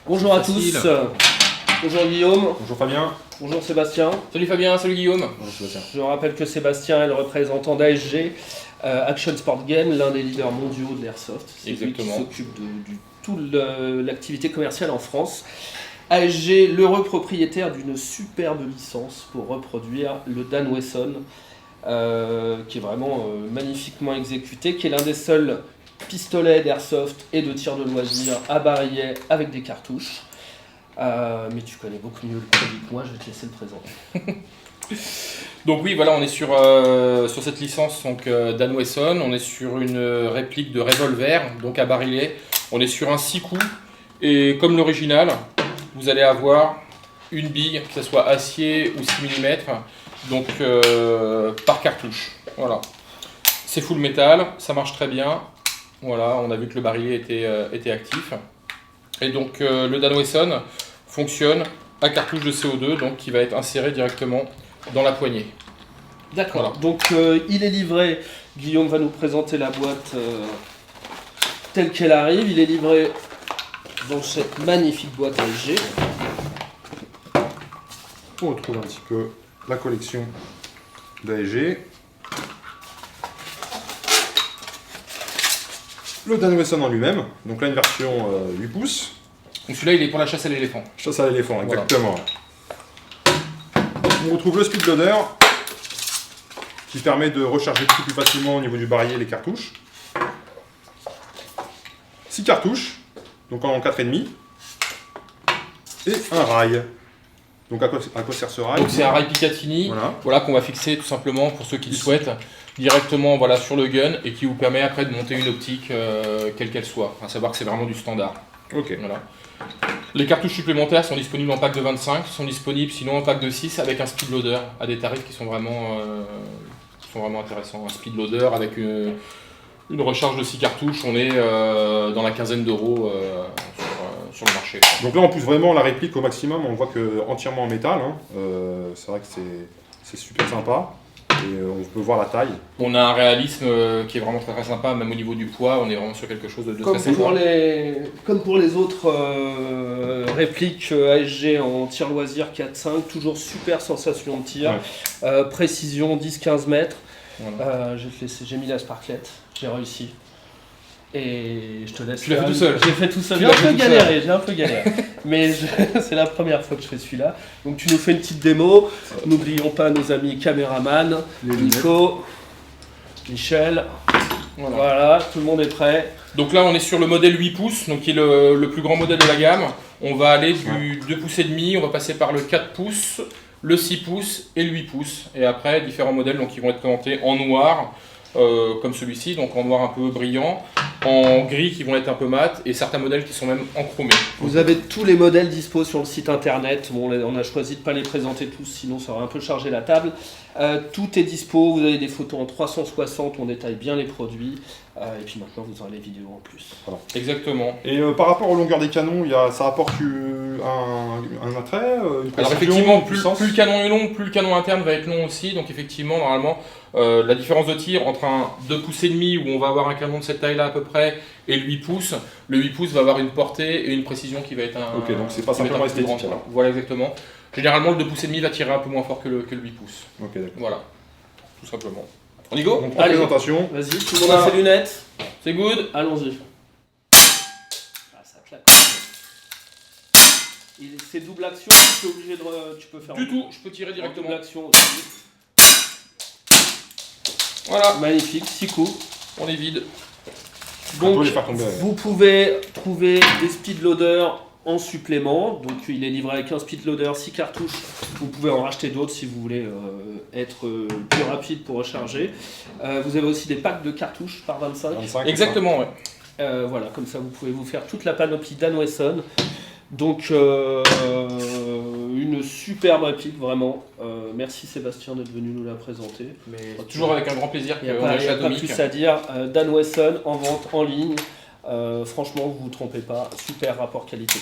Bonjour à tous. Bonjour Guillaume. Bonjour Fabien. Bonjour Sébastien. Salut Fabien, salut Guillaume. Bonjour Sébastien. Je rappelle que Sébastien est le représentant d'ASG, Action Sport Game, l'un des leaders mondiaux de l'airsoft. C'est lui qui s'occupe de toute l'activité commerciale en France. ASG, l'heureux propriétaire d'une superbe licence pour reproduire le Dan Wesson, qui est vraiment magnifiquement exécuté, qui est l'un des seuls pistolets d'airsoft et de tir de loisir à barillet avec des cartouches. Mais tu connais beaucoup mieux le produit que moi, je vais te laisser le présenter. Donc oui, voilà, on est sur cette licence donc, Dan Wesson, on est sur une réplique de revolver, donc à barillet. On est sur un 6 coups, et comme l'original, vous allez avoir une bille, que ce soit acier ou 6 mm, donc par cartouche. Voilà. C'est full métal, ça marche très bien. Voilà, on a vu que le barillet était actif. Et donc le Dan Wesson fonctionne à cartouche de CO2, donc qui va être inséré directement dans la poignée. D'accord, Voilà. donc il est livré, Guillaume va nous présenter la boîte telle qu'elle arrive, il est livré dans cette magnifique boîte ASG. On retrouve un petit peu la collection d'ASG. Le Dan Wesson en lui-même, donc là une version 8 pouces. Donc celui-là, il est pour la chasse à l'éléphant. Chasse à l'éléphant, Voilà. exactement. On retrouve le speed loader qui permet de recharger beaucoup plus facilement au niveau du barillet les cartouches. 6 cartouches, donc en 4,5. Et un rail. Donc à quoi sert ce rail? Donc c'est un rail Picatinny, voilà, qu'on va fixer tout simplement pour ceux qui le souhaitent directement voilà, sur le gun et qui vous permet après de monter une optique quelle qu'elle soit. À savoir que c'est vraiment du standard. Ok. Voilà. Les cartouches supplémentaires sont disponibles en pack de 25, sont disponibles sinon en pack de 6 avec un speed loader à des tarifs qui sont vraiment intéressants. Un speed loader avec une recharge de 6 cartouches, on est dans la quinzaine d'euros sur le marché. Donc là on pousse vraiment la réplique au maximum, on voit que entièrement en métal, hein. C'est vrai que c'est super sympa et on peut voir la taille. On a un réalisme qui est vraiment très très sympa, même au niveau du poids, on est vraiment sur quelque chose de Comme très pour, sympa. comme pour les autres répliques ASG en tir loisir 4-5, toujours super sensation de tir, précision 10-15 mètres. Voilà. J'ai mis la sparklette, j'ai réussi. Et je te laisse. Tu l'as fait tout seul. J'ai fait tout seul. Tu J'ai l'as fait tout un peu galéré. Mais c'est la première fois que je fais celui-là. Donc tu nous fais une petite démo. N'oublions pas nos amis caméramans, Nico, Michel. Voilà, tout le monde est prêt. Donc là on est sur le modèle 8 pouces, donc qui est le plus grand modèle de la gamme. On va aller du 2 pouces et demi, on va passer par le 4 pouces, le 6 pouces et le 8 pouces. Et après différents modèles donc, qui vont être présentés en noir. Comme celui-ci, donc en noir un peu brillant, en gris qui vont être un peu mat, et certains modèles qui sont même en chromé. Vous avez tous les modèles dispo sur le site internet. Bon, on a choisi de ne pas les présenter tous, sinon ça aurait un peu chargé la table. Tout est dispo, vous avez des photos en 360, on détaille bien les produits, et puis maintenant vous aurez les vidéos en plus. Voilà. Exactement. Et par rapport aux longueurs des canons, ça apporte un attrait, une précision, Alors effectivement, une plus puissance. le canon est long, plus le canon interne va être long aussi, donc effectivement, normalement, la différence de tir entre un 2 pouces et demi où on va avoir un canon de cette taille-là à peu près et le 8 pouces, le 8 pouces va avoir une portée et une précision qui va être un... Ok, donc c'est pas qui va être simplement un peu plus esthétique, grande. alors. Voilà, exactement. Généralement, le 2 pouces et demi va tirer un peu moins fort que le 8 pouces. Ok, d'accord. Voilà, tout simplement. On y go? Donc en Allez. présentation, Vas-y, tout le monde a ses lunettes. C'est good? Allons-y. Ah, ça claque. C'est double action, tu es obligé de. Tu peux faire. Du tout, je peux tirer en directement. double action aussi. Voilà, Magnifique, 6 coups. on est vide. on peut Donc, les faire tomber. vous pouvez trouver des speed loaders en supplément. Donc, il est livré avec un speed loader, 6 cartouches. Vous pouvez en racheter d'autres si vous voulez être plus rapide pour recharger. Vous avez aussi des packs de cartouches par 25. 25, Exactement, ouais. Voilà, comme ça vous pouvez vous faire toute la panoplie Dan Wesson. Donc une superbe réplique vraiment. Merci Sébastien d'être venu nous la présenter. Mais toujours avec un grand plaisir Il n'y a qu'on pas, a y chez a pas Atomic. plus à dire. Dan Wesson en vente en ligne. Franchement, vous ne vous trompez pas. Super rapport qualité.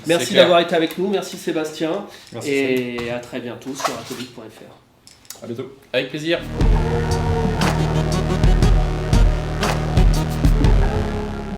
Merci clair. d'avoir été avec nous. Merci Sébastien. Merci. Et à très bientôt sur atomic.fr. À bientôt. Avec plaisir.